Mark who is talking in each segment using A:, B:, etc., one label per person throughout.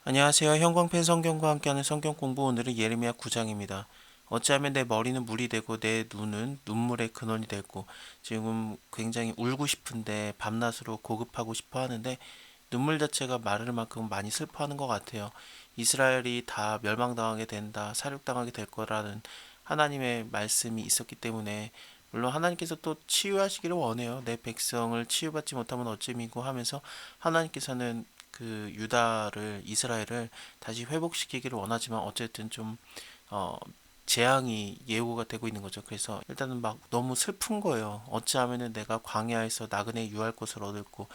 A: 안녕하세요. 형광펜 성경과 함께하는 성경 공부 오늘은 예레미야 9장입니다. 어찌하면 내 머리는 물이 되고 내 눈은 눈물의 근원이 되고 지금 굉장히 울고 싶은데 밤낮으로 고급하고 싶어 하는데 눈물 자체가 마를 만큼 많이 슬퍼하는 것 같아요. 이스라엘이 다 멸망당하게 된다, 사륙당하게 될 거라는 하나님의 말씀이 있었기 때문에 물론 하나님께서 또 치유하시기를 원해요. 내 백성을 치유받지 못하면 어찌미고 하면서 하나님께서는 그 유다를 이스라엘을 다시 회복시키기를 원하지만 어쨌든 좀 어, 재앙이 예고가 되고 있는 거죠. 그래서 일단은 막 너무 슬픈 거예요. 어찌하면은 내가 광야에서 나그네 유할 곳을 얻을고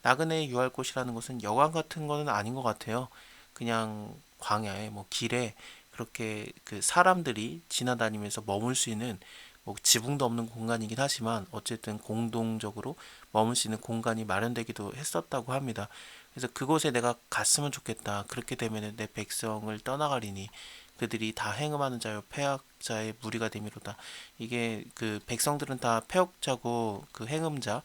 A: 나그네 유할 곳이라는 것은 여관 같은 거는 아닌 것 같아요. 그냥 광야에 뭐 길에 그렇게 그 사람들이 지나다니면서 머물 수 있는 뭐 지붕도 없는 공간이긴 하지만 어쨌든 공동적으로 머물 수 있는 공간이 마련되기도 했었다고 합니다. 그래서 그곳에 내가 갔으면 좋겠다. 그렇게 되면 내 백성을 떠나가리니 그들이 다 행음하는 자요 패역자의 무리가 되미로다. 이게 그 백성들은 다 패역자고 그 행음자,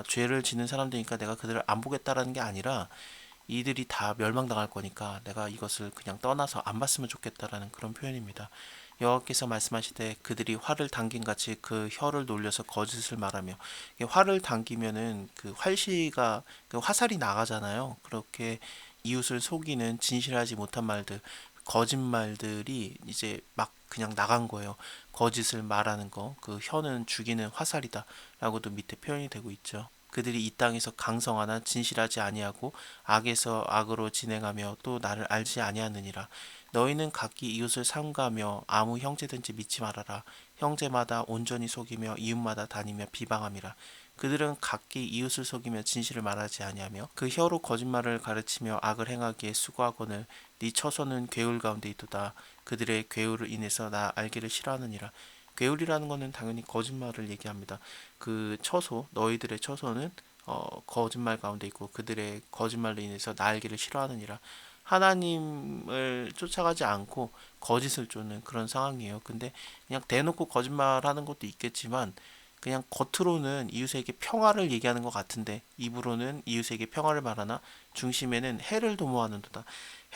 A: 죄를 짓는 사람들이니까 내가 그들을 안 보겠다라는 게 아니라 이들이 다 멸망당할 거니까 내가 이것을 그냥 떠나서 안 봤으면 좋겠다라는 그런 표현입니다. 여호와께서 말씀하시되 그들이 활을 당긴 같이 그 혀를 놀려서 거짓을 말하며 활을 당기면은 그 활시가 그 화살이 나가잖아요. 그렇게 이웃을 속이는 진실하지 못한 말들, 거짓말들이 이제 막 그냥 나간 거예요. 거짓을 말하는 거, 그 혀는 죽이는 화살이다라고도 밑에 표현이 되고 있죠. 그들이 이 땅에서 강성하나 진실하지 아니하고 악에서 악으로 진행하며 또 나를 알지 아니하느니라. 너희는 각기 이웃을 삼가며 아무 형제든지 믿지 말아라. 형제마다 온전히 속이며 이웃마다 다니며 비방함이라. 그들은 각기 이웃을 속이며 진실을 말하지 아니하며 그 혀로 거짓말을 가르치며 악을 행하기에 수고하거늘 네 처소는 괴울 가운데 있도다. 그들의 괴울을 인해서 나 알기를 싫어하느니라. 괴울이라는 것은 당연히 거짓말을 얘기합니다. 그 처소, 너희들의 처소는 거짓말 가운데 있고 그들의 거짓말로 인해서 나 알기를 싫어하느니라. 하나님을 쫓아가지 않고 거짓을 쫓는 그런 상황이에요. 근데 그냥 대놓고 거짓말하는 것도 있겠지만 그냥 겉으로는 이웃에게 평화를 얘기하는 것 같은데 입으로는 이웃에게 평화를 말하나 중심에는 해를 도모하는도다.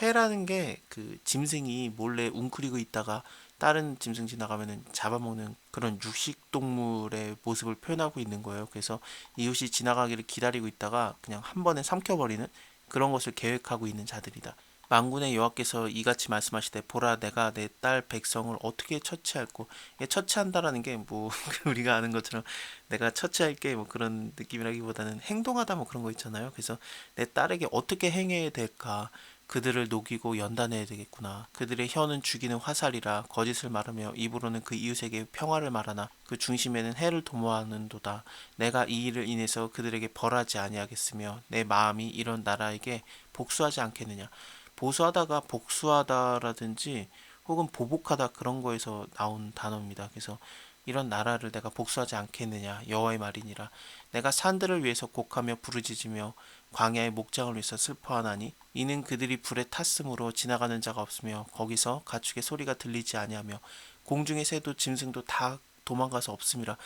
A: 해라는 게 그 짐승이 몰래 웅크리고 있다가 다른 짐승 지나가면은 잡아먹는 그런 육식 동물의 모습을 표현하고 있는 거예요. 그래서 이웃이 지나가기를 기다리고 있다가 그냥 한 번에 삼켜버리는 그런 것을 계획하고 있는 자들이다. 만군의 여호와께서 이같이 말씀하시되 보라 내가 내 딸 백성을 어떻게 처치할꼬. 처치한다라는 게 뭐 우리가 아는 것처럼 내가 처치할게 뭐 그런 느낌이라기보다는 행동하다 뭐 그런 거 있잖아요. 그래서 내 딸에게 어떻게 행해야 될까. 그들을 녹이고 연단해야 되겠구나. 그들의 혀는 죽이는 화살이라 거짓을 말하며 입으로는 그 이웃에게 평화를 말하나 그 중심에는 해를 도모하는도다. 내가 이 일을 인해서 그들에게 벌하지 아니하겠으며 내 마음이 이런 나라에게 복수하지 않겠느냐. 보수하다가 복수하다라든지 혹은 보복하다 그런 거에서 나온 단어입니다. 그래서 이런 나라를 내가 복수하지 않겠느냐 여호와의 말이니라. 내가 산들을 위해서 곡하며 부르짖으며 광야의 목장을 위해서 슬퍼하나니 이는 그들이 불에 탔으므로 지나가는 자가 없으며 거기서 가축의 소리가 들리지 아니하며 공중의 새도 짐승도 다 도망가서 없음이라.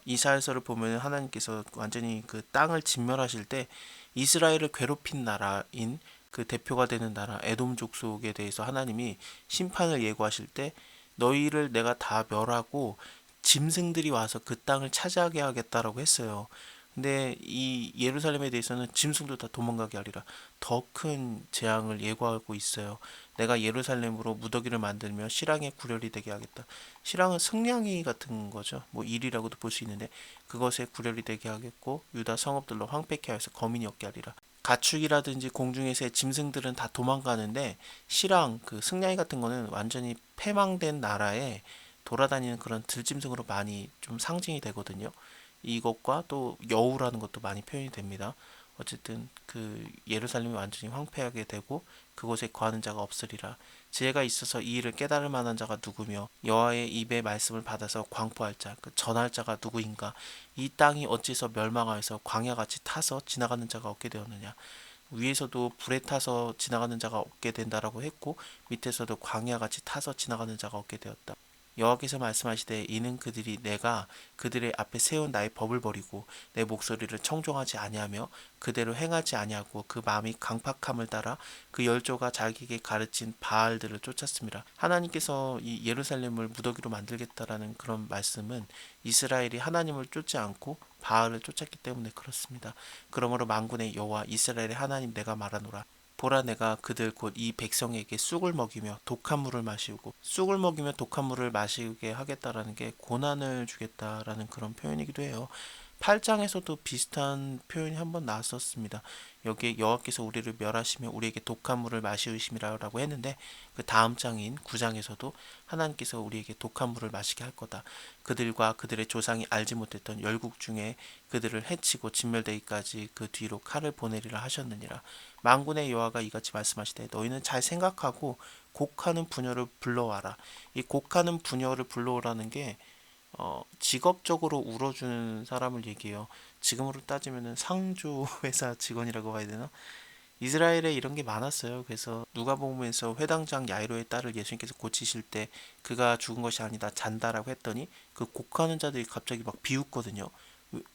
A: 이사야서를 보면 하나님께서 완전히 그 땅을 진멸하실 때 이스라엘을 괴롭힌 나라인 그 대표가 되는 나라 에돔 족속에 대해서 하나님이 심판을 예고하실 때 너희를 내가 다 멸하고 짐승들이 와서 그 땅을 차지하게 하겠다라고 했어요. 근데 이 예루살렘에 대해서는 짐승도 다 도망가게 하리라. 더 큰 재앙을 예고하고 있어요. 내가 예루살렘으로 무더기를 만들며 실랑의 구렬이 되게 하겠다. 실랑은 승냥이 같은 거죠. 뭐 일이라고도 볼 수 있는데 그것에 구렬이 되게 하겠고 유다 성읍들로 황폐케 하여서 거민이 없게 하리라. 가축이라든지 공중에서의 짐승들은 다 도망가는데 실랑 그 승냥이 같은 거는 완전히 패망된 나라에 돌아다니는 그런 들짐승으로 많이 좀 상징이 되거든요. 이것과 또 여우라는 것도 많이 표현이 됩니다. 어쨌든 그 예루살렘이 완전히 황폐하게 되고 그곳에 거하는 자가 없으리라. 지혜가 있어서 이 일을 깨달을 만한 자가 누구며 여호와의 입의 말씀을 받아서 광포할 자, 그 전할 자가 누구인가? 이 땅이 어찌서 멸망하여서 광야같이 타서 지나가는 자가 없게 되었느냐? 위에서도 불에 타서 지나가는 자가 없게 된다라고 했고 밑에서도 광야같이 타서 지나가는 자가 없게 되었다. 여호와께서 말씀하시되 이는 그들이 내가 그들의 앞에 세운 나의 법을 버리고 내 목소리를 청종하지 아니하며 그대로 행하지 아니하고 그 마음이 강팍함을 따라 그 열조가 자기에게 가르친 바알들을 쫓았습니다. 하나님께서 이 예루살렘을 무더기로 만들겠다라는 그런 말씀은 이스라엘이 하나님을 쫓지 않고 바알을 쫓았기 때문에 그렇습니다. 그러므로 만군의 여호와 이스라엘의 하나님 내가 말하노라. 보라 내가 그들 곧 이 백성에게 쑥을 먹이며 독한 물을 마시고 쑥을 먹이며 독한 물을 마시게 하겠다라는 게 고난을 주겠다라는 그런 표현이기도 해요. 8장에서도 비슷한 표현이 한번 나왔었습니다. 여기에 여호와께서 우리를 멸하시며 우리에게 독한 물을 마시우심이라고 했는데 그 다음 장인 9장에서도 하나님께서 우리에게 독한 물을 마시게 할 거다. 그들과 그들의 조상이 알지 못했던 열국 중에 그들을 해치고 진멸되기까지 그 뒤로 칼을 보내리라 하셨느니라. 만군의 여호와가 이같이 말씀하시되 너희는 잘 생각하고 곡하는 부녀를 불러와라. 이 곡하는 부녀를 불러오라는 게 직업적으로 울어주는 사람을 얘기해요. 지금으로 따지면은 상조 회사 직원이라고 봐야 되나? 이스라엘에 이런 게 많았어요. 그래서 누가복음에서 회당장 야이로의 딸을 예수님께서 고치실 때 그가 죽은 것이 아니다 잔다라고 했더니 그 곡하는 자들이 갑자기 막 비웃거든요.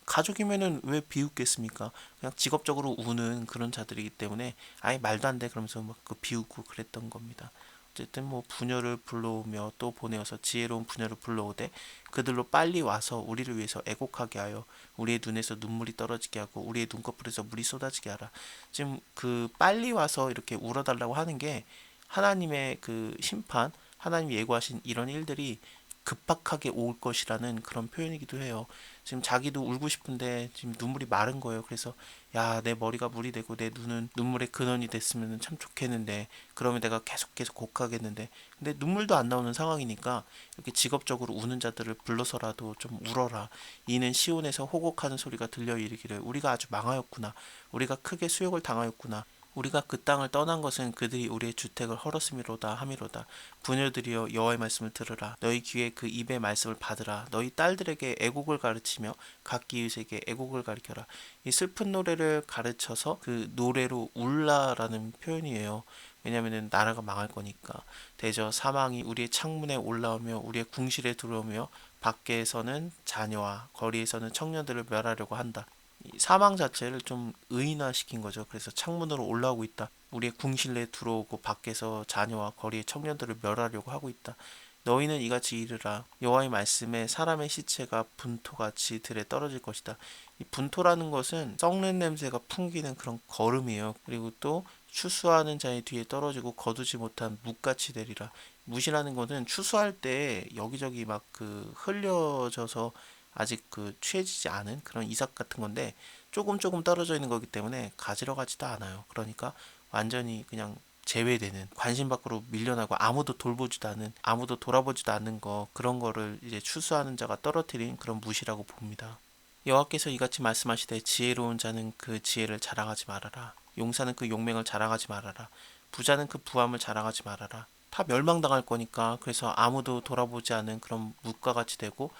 A: 가족이면은 왜 비웃겠습니까? 그냥 직업적으로 우는 그런 자들이기 때문에 아예 말도 안 돼 그러면서 막 그 비웃고 그랬던 겁니다. 어쨌든 뭐 부녀를 불러오며 또 보내어서 지혜로운 부녀를 불러오되 그들로 빨리 와서 우리를 위해서 애곡하게 하여 우리의 눈에서 눈물이 떨어지게 하고 우리의 눈꺼풀에서 물이 쏟아지게 하라. 지금 그 빨리 와서 이렇게 울어달라고 하는 게 하나님의 그 심판, 하나님이 예고하신 이런 일들이 급박하게 올 것이라는 그런 표현이기도 해요. 지금 자기도 울고 싶은데 지금 눈물이 마른 거예요. 그래서 야, 내 머리가 물이 되고 내 눈은 눈물의 근원이 됐으면 참 좋겠는데 그러면 내가 계속 곡하겠는데 근데 눈물도 안 나오는 상황이니까 이렇게 직업적으로 우는 자들을 불러서라도 좀 울어라. 이는 시온에서 호곡하는 소리가 들려 이르기를 우리가 아주 망하였구나. 우리가 크게 수욕을 당하였구나. 우리가 그 땅을 떠난 것은 그들이 우리의 주택을 헐었음이로다 함이로다. 부녀들이여 여호와의 말씀을 들으라. 너희 귀에 그 입의 말씀을 받으라. 너희 딸들에게 애곡을 가르치며 각 이웃에게 애곡을 가르쳐라. 이 슬픈 노래를 가르쳐서 그 노래로 울라라는 표현이에요. 왜냐하면 나라가 망할 거니까. 대저 사망이 우리의 창문에 올라오며 우리의 궁실에 들어오며 밖에서는 자녀와 거리에서는 청년들을 멸하려고 한다. 이 사망 자체를 좀 의인화시킨 거죠. 그래서 창문으로 올라오고 있다. 우리의 궁실에 들어오고 밖에서 자녀와 거리의 청년들을 멸하려고 하고 있다. 너희는 이같이 이르라. 여호와의 말씀에 사람의 시체가 분토같이 들에 떨어질 것이다. 이 분토라는 것은 썩는 냄새가 풍기는 그런 거름이에요. 그리고 또 추수하는 자의 뒤에 떨어지고 거두지 못한 묵같이 되리라. 묵이라는 것은 추수할 때 여기저기 막 그 흘려져서 아직 그 취해지지 않은 그런 이삭 같은 건데 조금 떨어져 있는 거기 때문에 가지러 가지도 않아요. 그러니까 완전히 그냥 제외되는 관심 밖으로 밀려나고 아무도 돌보지도 않은 아무도 돌아보지도 않는 거 그런 거를 이제 추수하는 자가 떨어뜨린 그런 무시라고 봅니다. 여호와께서 이같이 말씀하시되 지혜로운 자는 그 지혜를 자랑하지 말아라. 용사는 그 용맹을 자랑하지 말아라. 부자는 그 부함을 자랑하지 말아라. 다 멸망당할 거니까 그래서 아무도 돌아보지 않은 그런 묵과 같이 되고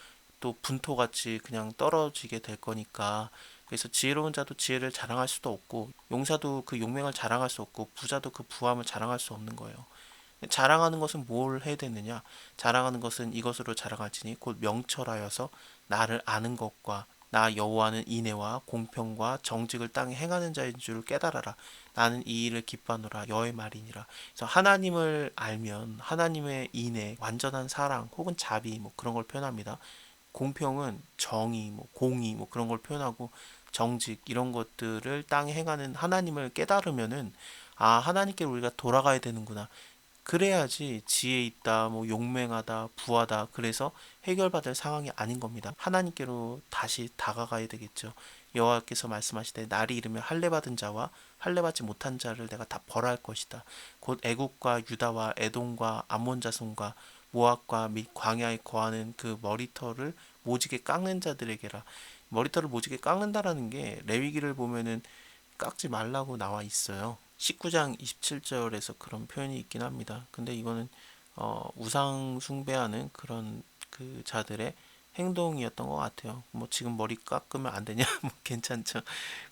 A: 또 분토같이 그냥 떨어지게 될 거니까 그래서 지혜로운 자도 지혜를 자랑할 수도 없고 용사도 그 용맹을 자랑할 수 없고 부자도 그 부함을 자랑할 수 없는 거예요. 자랑하는 것은 뭘 해야 되느냐? 자랑하는 것은 이것으로 자랑할지니 곧 명철하여서 나를 아는 것과 나 여호와는 인애와 공평과 정직을 땅에 행하는 자인 줄 깨달아라. 나는 이 일을 기뻐하노라 여호와의 말이니라. 그래서 하나님을 알면 하나님의 인애, 완전한 사랑 혹은 자비 뭐 그런 걸 표현합니다. 공평은 정의, 뭐 공의 뭐 그런 걸 표현하고 정직 이런 것들을 땅에 행하는 하나님을 깨달으면은 아 하나님께 우리가 돌아가야 되는구나. 그래야지 지혜 있다, 뭐 용맹하다, 부하다. 그래서 해결받을 상황이 아닌 겁니다. 하나님께로 다시 다가가야 되겠죠. 여호와께서 말씀하시되 날이 이르면 할례 받은 자와 할례 받지 못한 자를 내가 다 벌할 것이다. 곧 애굽과 유다와 에돔과 암몬 자손과 모압과 및 광야에 거하는 그 머리털을 모지게 깎는 자들에게라. 머리털을 모지게 깎는다라는 게 레위기를 보면은 깎지 말라고 나와 있어요. 19장 27절에서 그런 표현이 있긴 합니다. 근데 이거는 우상 숭배하는 그런 그 자들의 행동이었던 것 같아요. 뭐 지금 머리 깎으면 안 되냐? 뭐 괜찮죠.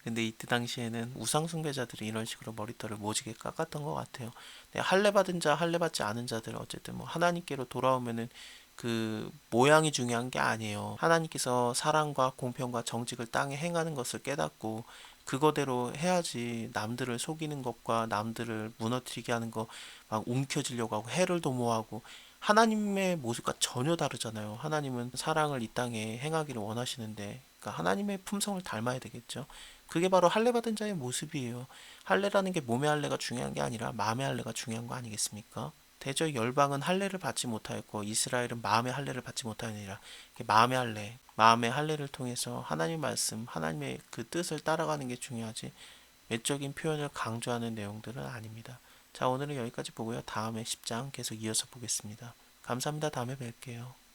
A: 근데 이때 당시에는 우상 숭배자들이 이런 식으로 머리털을 모지게 깎았던 것 같아요. 할례 받은 자, 할례 받지 않은 자들 어쨌든 뭐 하나님께로 돌아오면은 그 모양이 중요한 게 아니에요. 하나님께서 사랑과 공평과 정직을 땅에 행하는 것을 깨닫고 그거대로 해야지. 남들을 속이는 것과 남들을 무너뜨리게 하는 거 막 움켜쥐려고 하고 해를 도모하고 하나님의 모습과 전혀 다르잖아요. 하나님은 사랑을 이 땅에 행하기를 원하시는데, 그러니까 하나님의 품성을 닮아야 되겠죠. 그게 바로 할례 받은 자의 모습이에요. 할례라는 게 몸의 할례가 중요한 게 아니라 마음의 할례가 중요한 거 아니겠습니까? 대저 열방은 할례를 받지 못하였고 이스라엘은 마음의 할례를 받지 못하니라. 마음의 할례, 마음의 할례를 통해서 하나님 말씀, 하나님의 그 뜻을 따라가는 게 중요하지 외적인 표현을 강조하는 내용들은 아닙니다. 자, 오늘은 여기까지 보고요. 다음에 10장 계속 이어서 보겠습니다. 감사합니다. 다음에 뵐게요.